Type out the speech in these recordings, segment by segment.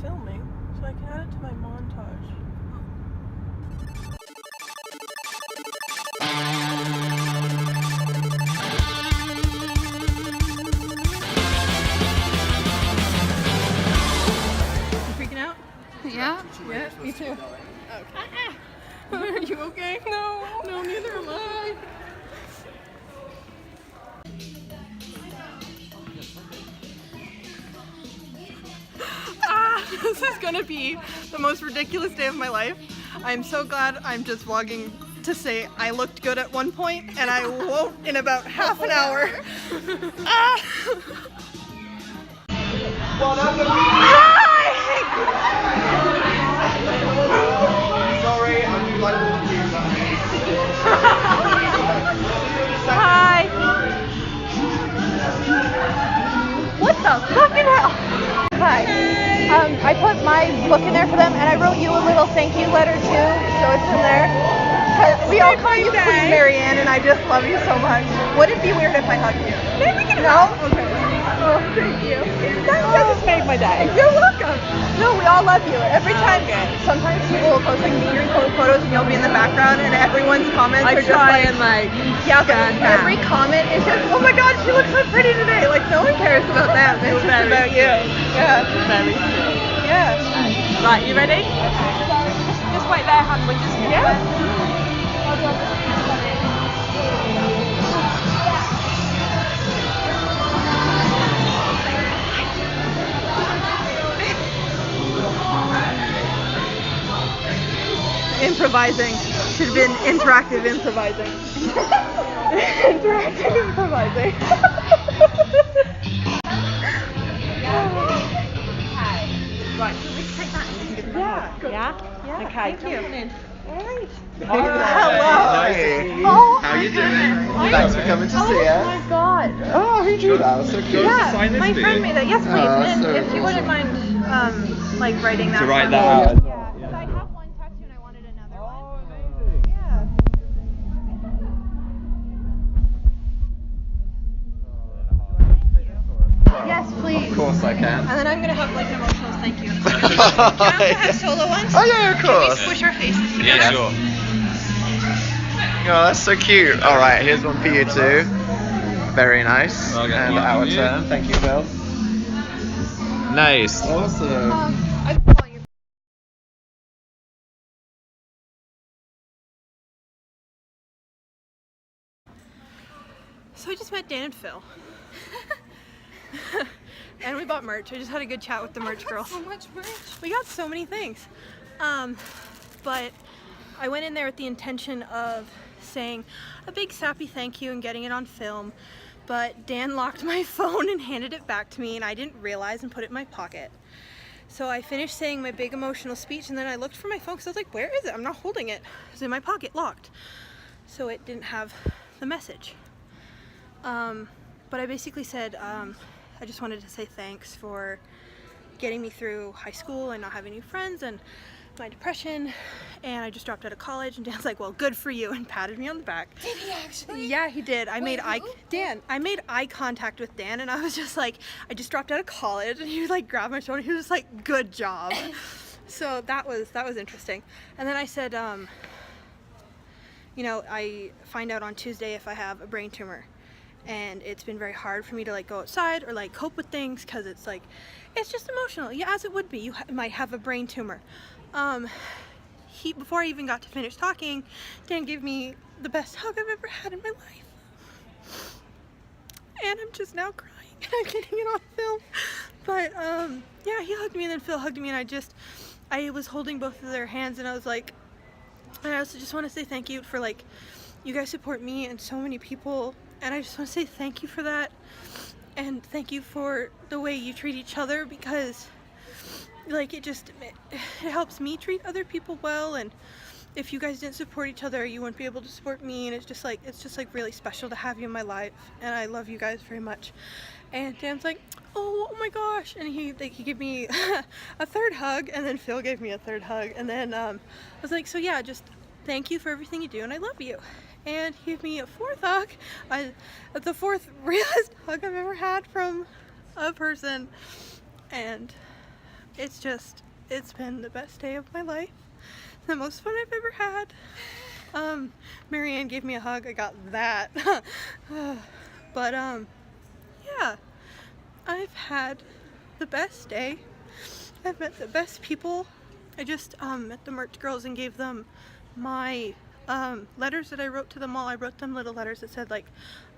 filming, so I can add it to my montage. You freaking out? Yeah? Yeah, me too. Okay. Are you okay? No. No, neither am I. This is gonna be the most ridiculous day of my life. I'm so glad I'm just vlogging to say I looked good at one point and I won't in about half an hour. Sorry, I'm like Hi! What the fucking hell? Hi. I put my book in there for them, and I wrote you a little thank you letter too, so it's in there. We all call you Queen Marianne, and I just love you so much. Would it be weird if I hugged you? No? Okay. Oh, thank you. That just made my day. You're welcome. No, we all love you. Every time, sometimes people will post like me or photos, and you'll be in the background, and everyone's comments are just like, yeah, but every comment is just, oh my god, she looks so pretty today. Like, no one cares about them. It's just about you. Yeah. Very true. Yeah. Right, you ready? Just wait there, hon. We're just Improvising. Should have been interactive improvising. Interactive improvising. Right, should we take that and give them Yeah. a Yeah? Yeah. Okay. Thank you. Alright. Hello. Hey. Oh, How you doing? Thanks for coming to see us. my god. Oh, who drew that? So cute. Yeah, my friend made that. Yes, please. Oh, And so if you wouldn't mind, like writing that. To write for that me. out. Yeah, because I have one tattoo and I wanted another one. Oh, amazing. Yeah. Yes, please. Of course I can. And then I'm gonna have like an emotional thank you. Can I have solo ones? Oh yeah, of Can we course. squish our faces together? Yeah, sure. Oh, that's so cute. All right, here's one for you too. Very nice. Okay. And our turn. Thank you, Phil. Nice. Awesome. I call you. So I just met Dan and Phil. And we bought merch. I just had a good chat with the merch girls. So much merch. We got so many things. But I went in there with the intention of saying a big sappy thank you and getting it on film. But Dan locked my phone and handed it back to me, and I didn't realize and put it in my pocket. So I finished saying my big emotional speech, and then I looked for my phone because I was like, where is it? I'm not holding it. It's in my pocket, locked. So it didn't have the message. But I basically said, I just wanted to say thanks for getting me through high school and not having any friends and my depression, and I just dropped out of college. And Dan's like, well, good for you, and patted me on the back. Did he actually? Yeah, he did. I made eye contact with Dan, and I was just like, I just dropped out of college, and he like grabbed my shoulder. He was just like, good job. So that was interesting. And then I said, you know, I find out on Tuesday if I have a brain tumor. And it's been very hard for me to like go outside or like cope with things because it's like, it's just emotional. Yeah, as it would be. You might have a brain tumor. Before I even got to finish talking, Dan gave me the best hug I've ever had in my life. And I'm just now crying and I'm getting it on film. But yeah, he hugged me and then Phil hugged me, and I was holding both of their hands, and I was like, and I also just want to say thank you for like, you guys support me and so many people. And I just want to say thank you for that, and thank you for the way you treat each other, because like it helps me treat other people well, and if you guys didn't support each other, you wouldn't be able to support me, and it's just like really special to have you in my life, and I love you guys very much. And Dan's like, oh my gosh, and he gave me a third hug, and then Phil gave me a third hug, and then I was like, so yeah, just thank you for everything you do, and I love you. And he gave me a fourth hug, the fourth realest hug I've ever had from a person. And it's been the best day of my life. The most fun I've ever had. Marianne gave me a hug. I got that. But, yeah. I've had the best day. I've met the best people. I just, met the merch girls and gave them my, letters that I wrote to them all. I wrote them little letters that said, like,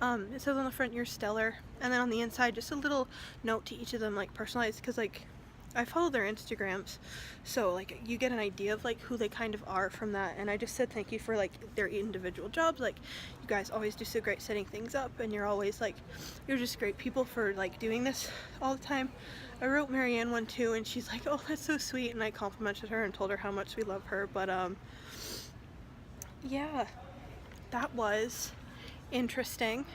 it says on the front, "You're stellar," and then on the inside, just a little note to each of them, like, personalized, because, like, I follow their Instagrams, so, like, you get an idea of, like, who they kind of are from that, and I just said thank you for, like, their individual jobs. Like, you guys always do so great setting things up, and you're always, like, you're just great people for, like, doing this all the time. I wrote Marianne one, too, and she's like, "Oh, that's so sweet," and I complimented her and told her how much we love her. But, yeah, that was interesting.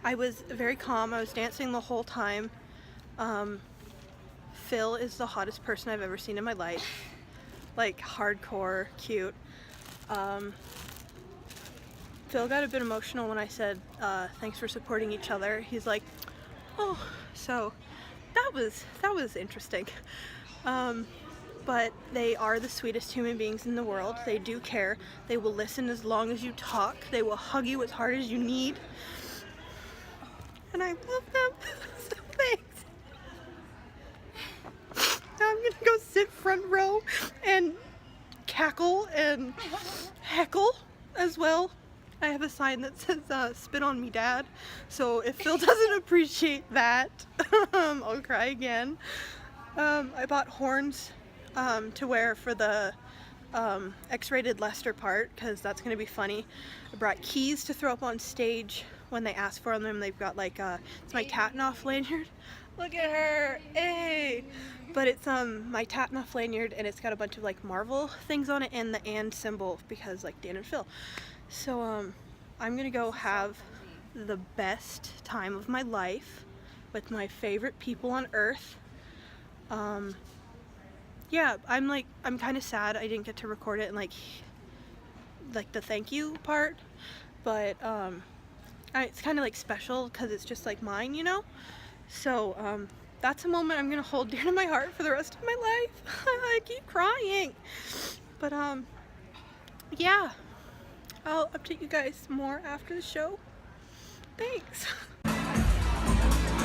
I was very calm. I was dancing the whole time. Phil is the hottest person I've ever seen in my life. Like, hardcore cute. Phil got a bit emotional when I said, thanks for supporting each other. He's like, oh, so that was interesting. But they are the sweetest human beings in the world. They do care. They will listen as long as you talk. They will hug you as hard as you need. And I love them. So thanks. Now I'm gonna go sit front row and cackle and heckle as well. I have a sign that says, "Spit on me, Dad." So if Phil doesn't appreciate that, I'll cry again. I bought horns to wear for the X-rated Lester part, because that's going to be funny. I brought keys to throw up on stage when they ask for them. They've got, like, it's my Tatanoff lanyard. Look at her! Hey! But it's my Tatanoff lanyard, and it's got a bunch of, like, Marvel things on it and the "and" symbol, because, like, Dan and Phil. So I'm gonna go have the best time of my life with my favorite people on earth. Yeah, I'm kind of sad I didn't get to record it in, like the thank you part, but it's kind of, like, special because it's just, like, mine, you know? So that's a moment I'm gonna hold dear to my heart for the rest of my life. I keep crying. But yeah, I'll update you guys more after the show. Thanks.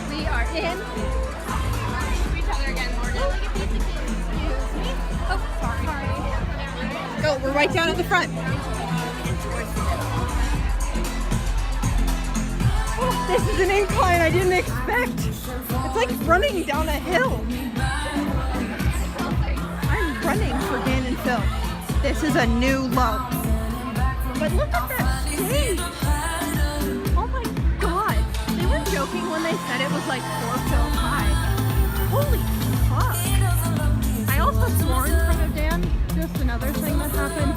We are in. Each other again, Morgan. Excuse me. Oh, sorry. Go, we're right down at the front. Oh, this is an incline I didn't expect. It's like running down a hill. I'm running for Dan and Phil. This is a new low. But look at that stage. Oh my god. They were joking when they said it was like 4 feet high. Holy fuck. I also swore in front of Dan. Just another thing that happened.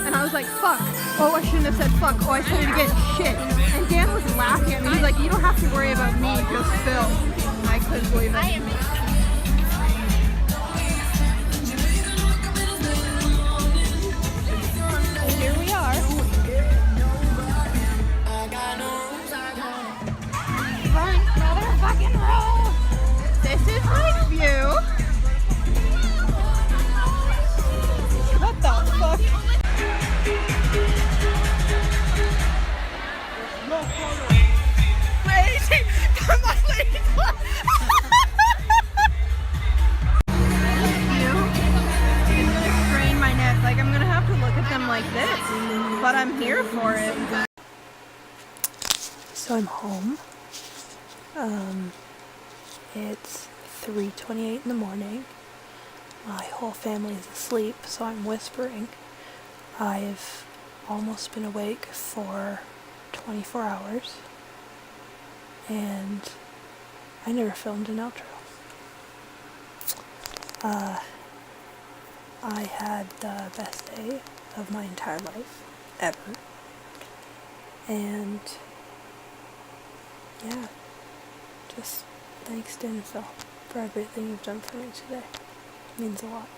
And I was like, fuck. Oh, I shouldn't have said fuck. Oh, I said it again. Shit. And Dan was laughing at me. He's like, you don't have to worry about me, just Phil. And I couldn't believe it. And here we are. Front motherfucking row. This is Lakeview. What the fuck? Lady, come on, lady. It's gonna strain my neck. Like, I'm gonna have to look at them like this, but I'm here for it. So I'm home. It's 3:28 in the morning. My whole family is asleep, so I'm whispering. I've almost been awake for 24 hours, and I never filmed an outro. I had the best day of my entire life, ever. And yeah, just thanks Dan and Phil for everything you've done for me today. It means a lot.